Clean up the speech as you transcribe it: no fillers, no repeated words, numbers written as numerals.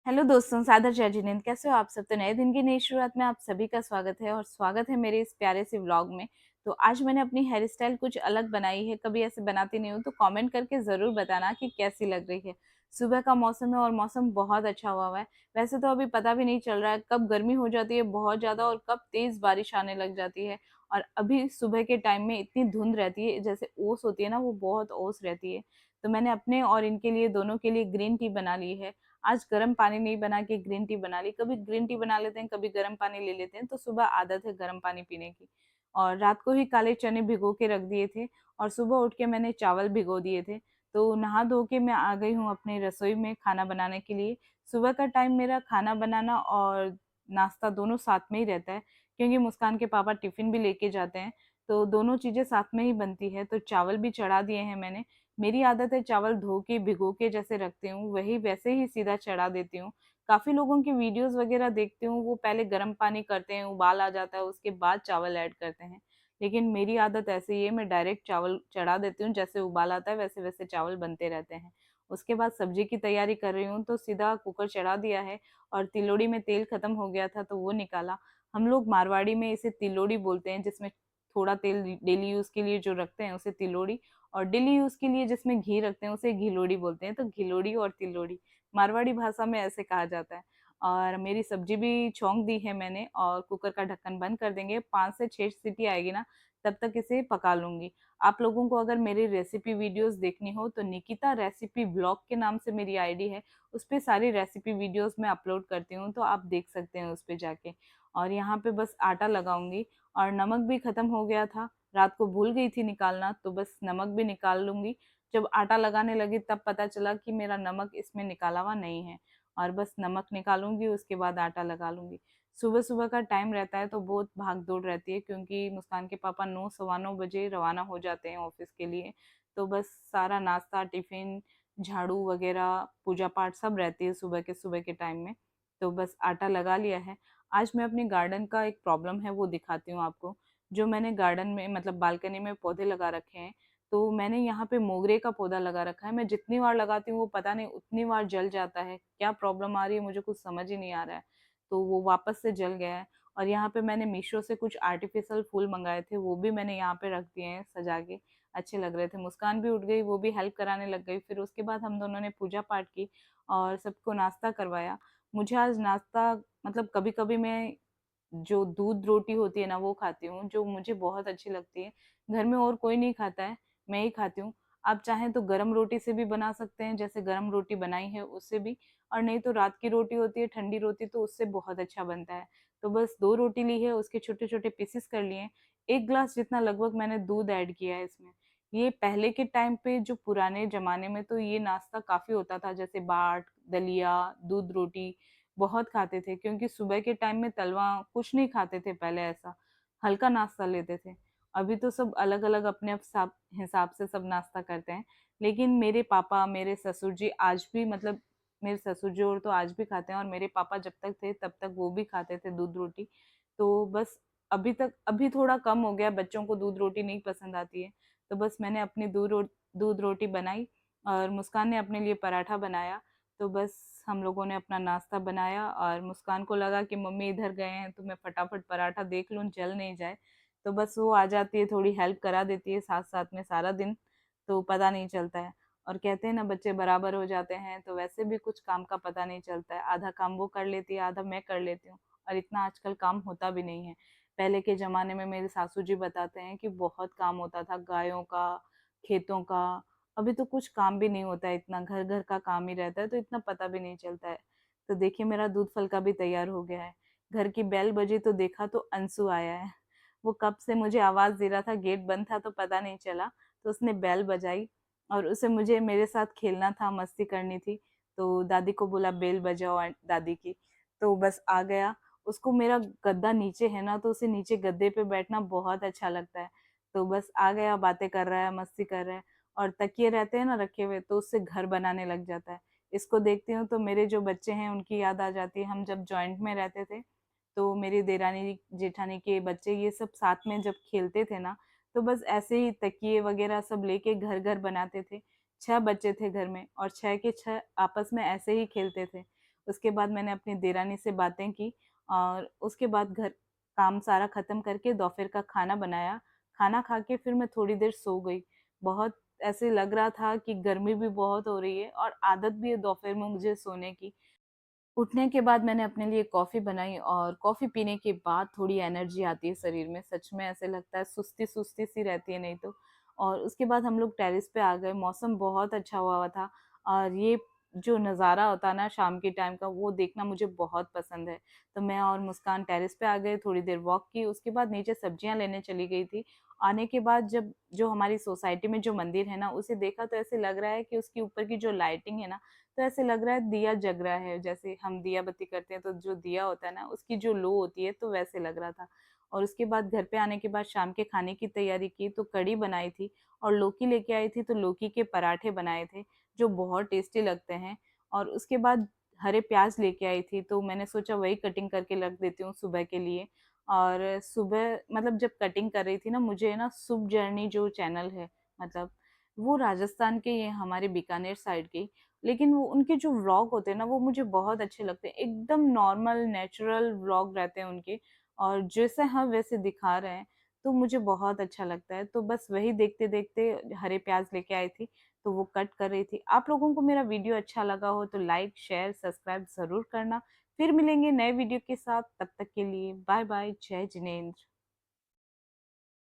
Hello दोस्तों, सादर जय जिनेंद्र। कैसे हो आप सब? तो नए दिन की नई शुरुआत में आप सभी का स्वागत है और स्वागत है मेरे इस प्यारे से व्लॉग में। तो आज मैंने अपनी हेयर स्टाइल कुछ अलग बनाई है, कभी ऐसे बनाती नहीं हूँ, तो कमेंट करके ज़रूर बताना कि कैसी लग रही है। सुबह का मौसम है और मौसम बहुत अच्छा हुआ है। वैसे तो अभी पता भी नहीं चल रहा है कब गर्मी हो जाती है बहुत ज़्यादा और कब तेज़ बारिश आने लग जाती है। और अभी सुबह के टाइम में इतनी धुंध रहती है, जैसे ओस होती है ना, वो बहुत ओस रहती है। तो मैंने अपने और इनके लिए, दोनों के लिए ग्रीन टी बना ली है। आज गर्म पानी नहीं बना के ग्रीन टी बना ली। कभी ग्रीन टी बना लेते हैं, कभी गर्म पानी ले लेते हैं, तो सुबह आदत है गर्म पानी पीने की। और रात को ही काले चने भिगो के रख दिए थे और सुबह उठ के मैंने चावल भिगो दिए थे। तो नहा धो के मैं आ गई हूँ अपनी रसोई में खाना बनाने के लिए। सुबह का टाइम मेरा खाना बनाना और नाश्ता दोनों साथ में ही रहता है, क्योंकि मुस्कान के पापा टिफिन भी लेके जाते हैं। तो दोनों चीज़ें साथ में ही बनती है। तो चावल भी चढ़ा दिए हैं मैंने। मेरी आदत है चावल धो के भिगो के जैसे रखती हूँ वही वैसे ही सीधा चढ़ा देती हूँ। काफ़ी लोगों की वीडियोस वगैरह देखती हूँ, वो पहले गर्म पानी करते हैं, उबाल आ जाता है, उसके बाद चावल ऐड करते हैं। लेकिन मेरी आदत ऐसे ही है, मैं डायरेक्ट चावल चढ़ा देती हूँ, जैसे उबाल आता है वैसे वैसे चावल बनते रहते हैं। उसके बाद सब्जी की तैयारी कर रही हूँ, तो सीधा कुकर चढ़ा दिया है। और तिलोड़ी में तेल खत्म हो गया था तो वो निकाला। हम लोग मारवाड़ी में इसे तिलोड़ी बोलते हैं, जिसमें थोड़ा तेल डेली यूज़ के लिए जो रखते हैं उसे तिलोड़ी, और डेली यूज के लिए जिसमें घी रखते हैं उसे घिलोड़ी बोलते हैं। तो घिलोड़ी और तिलोड़ी मारवाड़ी भाषा में ऐसे कहा जाता है। और मेरी सब्जी भी छौंक दी है मैंने और कुकर का ढक्कन बंद कर देंगे। 5 से 6 सीटी आएगी ना, तब तक इसे पका लूंगी। आप लोगों को अगर मेरी रेसिपी वीडियोस देखनी हो तो निकिता रेसिपी ब्लॉग के नाम से मेरी आईडी है। उस पर सारी रेसिपी वीडियोस मैं अपलोड करती हूँ, तो आप देख सकते हैं उस पर जाके। और यहाँ पे बस आटा लगाऊंगी। और नमक भी खत्म हो गया था, रात को भूल गई थी निकालना, तो बस नमक भी निकाल लूंगी। जब आटा लगाने लगी तब पता चला कि मेरा नमक इसमें निकाला हुआ नहीं है। और बस नमक निकालूंगी, उसके बाद आटा लगा लूंगी। सुबह सुबह का टाइम रहता है तो बहुत भाग दौड़ रहती है, क्योंकि मुस्कान के पापा 9 सवा 9 बजे रवाना हो जाते हैं ऑफिस के लिए। तो बस सारा नाश्ता, टिफिन, झाड़ू वगैरह, पूजा पाठ सब रहती है सुबह के टाइम में। तो बस आटा लगा लिया है। आज मैं अपने गार्डन का एक प्रॉब्लम है वो दिखाती हूँ आपको। जो मैंने गार्डन में मतलब बालकनी में पौधे लगा रखे हैं, तो मैंने यहाँ पे मोगरे का पौधा लगा रखा है। मैं जितनी बार लगाती हूँ वो पता नहीं उतनी बार जल जाता है। क्या प्रॉब्लम आ रही है मुझे कुछ समझ ही नहीं आ रहा है। तो वो वापस से जल गया है। और यहाँ पे मैंने मीशो से कुछ आर्टिफिशियल फूल मंगाए थे, वो भी मैंने यहाँ पे रख दिए हैं सजा के। अच्छे लग रहे थे। मुस्कान भी उठ गई, वो भी हेल्प कराने लग गई। फिर उसके बाद हम दोनों ने पूजा पाठ की और सबको नाश्ता करवाया। मुझे आज नाश्ता मतलब कभी कभी मैं जो दूध रोटी होती है ना वो खाती हूँ, जो मुझे बहुत अच्छी लगती है। घर में और कोई नहीं खाता है, मैं ही खाती हूँ। आप चाहें तो गरम रोटी से भी बना सकते हैं, जैसे गरम रोटी बनाई है उससे भी। और नहीं तो रात की रोटी होती है ठंडी रोटी, तो उससे बहुत अच्छा बनता है। तो बस 2 रोटी ली है, उसके छोटे छोटे पीसेस कर लिए। 1 ग्लास जितना लगभग मैंने दूध ऐड किया है इसमें। ये पहले के टाइम पे, जो पुराने जमाने में, तो ये नाश्ता काफी होता था, जैसे बाट, दलिया, दूध रोटी बहुत खाते थे, क्योंकि सुबह के टाइम में तलवा कुछ नहीं खाते थे पहले। ऐसा हल्का नाश्ता लेते थे। अभी तो सब अलग अलग अपने हिसाब से सब नाश्ता करते हैं। लेकिन मेरे पापा, मेरे ससुर जी आज भी मतलब मेरे ससुर जी और तो आज भी खाते हैं, और मेरे पापा जब तक थे तब तक वो भी खाते थे दूध रोटी। तो बस अभी थोड़ा कम हो गया, बच्चों को दूध रोटी नहीं पसंद आती है। तो बस मैंने अपनी दूध रोटी बनाई और मुस्कान ने अपने लिए पराठा बनाया। तो बस हम लोगों ने अपना नाश्ता बनाया और मुस्कान को लगा कि मम्मी इधर गए हैं तो मैं फटाफट पराठा देख लूँ जल नहीं जाए। तो बस वो आ जाती है, थोड़ी हेल्प करा देती है साथ साथ में सारा दिन। तो पता नहीं चलता है। और कहते हैं ना, बच्चे बराबर हो जाते हैं, तो वैसे भी कुछ काम का पता नहीं चलता है। आधा काम वो कर लेती है, आधा मैं कर लेती हूँ। और इतना आजकल काम होता भी नहीं है। पहले के ज़माने में मेरे सासू जी बताते हैं कि बहुत काम होता था, गायों का, खेतों का। अभी तो कुछ काम भी नहीं होता है, इतना घर घर का काम ही रहता है, तो इतना पता भी नहीं चलता है। तो देखिए मेरा दूध फलका भी तैयार हो गया है। घर की बेल बजी तो देखा तो अंशु आया है। वो कब से मुझे आवाज़ दे रहा था, गेट बंद था तो पता नहीं चला। तो उसने बेल बजाई और उसे मुझे मेरे साथ खेलना था, मस्ती करनी थी। तो दादी को बोला बेल बजाओ दादी की। तो बस आ गया। उसको मेरा गद्दा नीचे है ना, तो उसे नीचे गद्दे पे बैठना बहुत अच्छा लगता है। तो बस आ गया, बातें कर रहा है, मस्ती कर रहा है। और तकिए रहते हैं ना रखे हुए, तो उससे घर बनाने लग जाता है। इसको देखती हूँ तो मेरे जो बच्चे हैं उनकी याद आ जाती है। हम जब जॉइंट में रहते थे, तो मेरी देरानी जेठानी के बच्चे ये सब साथ में जब खेलते थे ना, तो बस ऐसे ही तकिए वगैरह सब लेके घर घर बनाते थे। 6 बच्चे थे घर में और 6 के 6 आपस में ऐसे ही खेलते थे। उसके बाद मैंने अपनी देरानी से बातें की और उसके बाद घर काम सारा ख़त्म करके दोपहर का खाना बनाया। खाना खा के फिर मैं थोड़ी देर सो गई। बहुत ऐसे लग रहा था कि गर्मी भी बहुत हो रही है और आदत भी है दोपहर में मुझे सोने की। उठने के बाद मैंने अपने लिए कॉफ़ी बनाई और कॉफ़ी पीने के बाद थोड़ी एनर्जी आती है शरीर में। सच में ऐसे लगता है सुस्ती-सुस्ती सी रहती है नहीं तो। और उसके बाद हम लोग टेरेस पे आ गए, मौसम बहुत अच्छा हुआ था और ये जो नज़ारा होता है ना शाम के टाइम का, वो देखना मुझे बहुत पसंद है। तो मैं और मुस्कान टेरेस पे आ गए, थोड़ी देर वॉक की, उसके बाद नीचे सब्जियाँ लेने चली गई थी। आने के बाद जब जो हमारी सोसाइटी में जो मंदिर है ना, उसे देखा तो ऐसे लग रहा है कि उसके ऊपर की जो लाइटिंग है ना, तो ऐसे लग रहा है दिया जग रहा है। जैसे हम दिया बत्ती करते हैं तो जो दिया होता है ना उसकी जो लो होती है, तो वैसे लग रहा था। और उसके बाद घर पे आने के बाद शाम के खाने की तैयारी की, तो कढ़ी बनाई थी और लौकी लेके आई थी, तो लौकी के पराठे बनाए थे जो बहुत टेस्टी लगते हैं। और उसके बाद हरे प्याज लेके आई थी, तो मैंने सोचा वही कटिंग करके रख देती हूँ सुबह के लिए। और सुबह मतलब जब कटिंग कर रही थी ना, मुझे ना शुभ जर्नी जो चैनल है, मतलब वो राजस्थान के, ये हमारे बीकानेर साइड के, लेकिन वो उनके जो व्लॉग होते हैं ना वो मुझे बहुत अच्छे लगते हैं। एकदम नॉर्मल नेचुरल व्लॉग रहते हैं उनके और जैसे हम वैसे दिखा रहे हैं, तो मुझे बहुत अच्छा लगता है। तो बस वही देखते-देखते हरे प्याज़ लेके आई थी, तो वो कट कर रही थी। आप लोगों को मेरा वीडियो अच्छा लगा हो तो लाइक, शेयर, सब्सक्राइब ज़रूर करना। फिर मिलेंगे नए वीडियो के साथ, तब तक के लिए बाय बाय, जय जिनेंद्र।